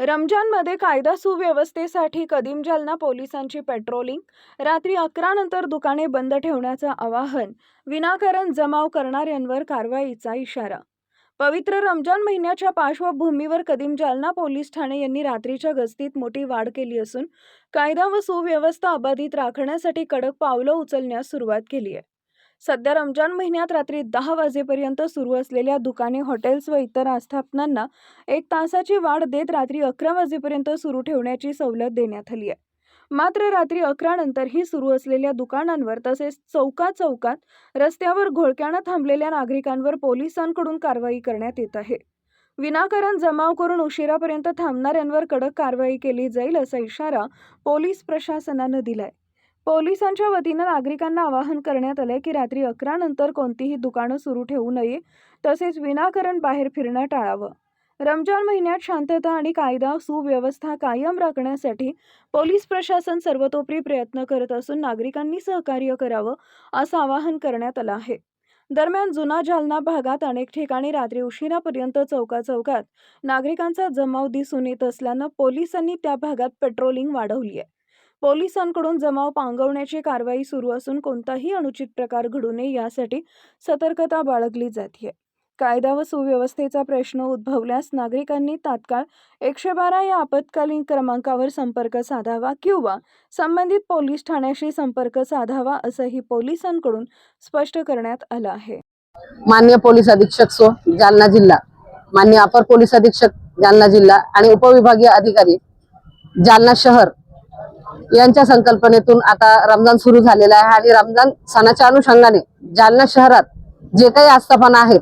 रमजानमध्ये कायदा सुव्यवस्थेसाठी कदीम जालना पोलिसांची पेट्रोलिंग, रात्री 11 नंतर दुकाने बंद ठेवण्याचं आवाहन, विनाकारण जमाव करणाऱ्यांवर कारवाईचा इशारा. पवित्र रमजान महिन्याच्या पार्श्वभूमीवर कदीम जालना पोलीस ठाणे यांनी रात्रीच्या गस्तीत मोठी वाढ केली असून कायदा व सुव्यवस्था अबाधित राखण्यासाठी कडक पावलं उचलण्यास सुरुवात केली आहे. सध्या रमजान महिन्यात रात्री 10 वाजेपर्यंत सुरू असलेल्या दुकाने, हॉटेल्स व इतर आस्थापनांना 1 तासाची वाढ देत रात्री 11 वाजेपर्यंत सुरू ठेवण्याची सवलत देण्यात आली आहे. मात्र रात्री 11 नंतरही सुरू असलेल्या दुकानांवर तसेच चौकात रस्त्यावर घोळक्यानं थांबलेल्या नागरिकांवर पोलिसांकडून कारवाई करण्यात येत आहे. विनाकारण जमाव करून उशिरापर्यंत थांबणाऱ्यांवर कडक कारवाई केली जाईल असा इशारा पोलीस प्रशासनानं दिलाय. पोलिसांच्या वतीनं नागरिकांना आवाहन करण्यात आलंय की रात्री 11 नंतर कोणतीही दुकानं सुरू ठेवू नये, तसेच विनाकारण बाहेर फिरणं टाळावं. रमजान महिन्यात शांतता आणि कायदा सुव्यवस्था कायम राखण्यासाठी पोलीस प्रशासन सर्वतोपरी प्रयत्न करत असून नागरिकांनी सहकार्य करावं असं आवाहन करण्यात आलं आहे. दरम्यान जुना जालना भागात अनेक ठिकाणी रात्री उशिरापर्यंत चौकात नागरिकांचा जमाव दिसून येत असल्यानं पोलिसांनी त्या भागात पेट्रोलिंग वाढवली आहे. पोलिसांकडून जमाव पांगवण्याची कारवाई सुरू असून कोणताही अनुचित प्रकार घडू नये यासाठी सतर्कता बाळगली जाते. कायदा व सुव्यवस्थेचा प्रश्न उद्भवल्यास नागरिकांनी तात्काळ 112 या आपत्कालीन क्रमांकावर संपर्क साधावा किंवा संबंधित पोलीस ठाण्याशी संपर्क साधावा असंही पोलिसांकडून स्पष्ट करण्यात आलं आहे. माननीय पोलीस अधीक्षक सो जालना जिल्हा, माननीय अपर पोलीस अधीक्षक जालना जिल्हा आणि उपविभागीय अधिकारी जालना शहर यांच्या संकल्पनेतून आता रमजान सुरू झालेला आहे आणि रमजान सणाच्या अनुषंगाने जालना शहरात जे काही आस्थापना आहेत,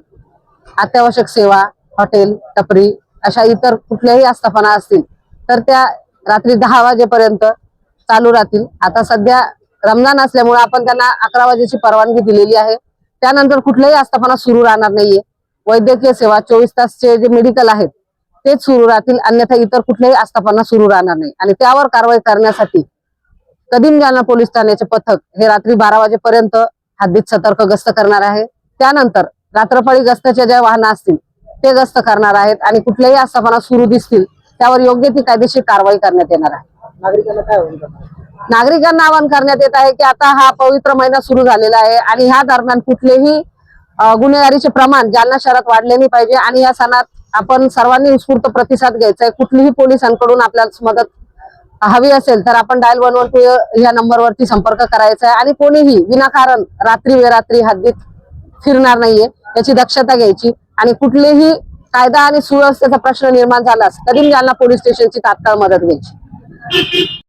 अत्यावश्यक सेवा, हॉटेल, टपरी अशा इतर कुठल्याही आस्थापना असतील तर त्या रात्री 10 वाजेपर्यंत चालू राहतील. आता सध्या रमजान असल्यामुळे आपण त्यांना 11 वाजेची परवानगी दिलेली आहे. त्यानंतर कुठल्याही आस्थापना सुरू राहणार नाहीये. वैद्यकीय सेवा 24 तासचे जे मेडिकल आहेत तेच सुरू राहतील, अन्यथा इतर कुठल्याही आस्थापना सुरू राहणार नाही. आणि त्यावर कारवाई करण्यासाठी कदीम जालना पोलीस ठाण्याचे पथक हे रात्री 12 वाजेपर्यंत हद्दीत सतर्क गस्त करणार आहे. त्यानंतर रात्रपाळी गस्ताच्या ज्या वाहनं असतील ते गस्त करणार आहेत आणि कुठल्याही आस्थापना सुरू दिसतील त्यावर योग्य ती कायदेशीर कारवाई करण्यात येणार आहे. नागरिकांना आवाहन करण्यात येत आहे की आता हा पवित्र महिना सुरू झालेला आहे आणि ह्या दरम्यान कुठलेही गुन्हेगारीचे प्रमाण जालना शहरात वाढले नाही पाहिजे आणि या सणात आपण सर्वांनी उत्स्फूर्त प्रतिसाद घ्यायचा आहे. कुठलीही पोलिसांकडून आपल्याला मदत हवी असेल तर आपण डायल 112 या नंबरवरती संपर्क करायचा आहे आणि कोणीही विनाकारण रात्री बेरात्री हद्दीत फिरणार नाहीये याची दक्षता घ्यायची आणि कुठलेही कायदा आणि सुव्यवस्थेचा प्रश्न निर्माण झाल्यास कदीम जालना पोलीस स्टेशनची तात्काळ मदत घ्यायची.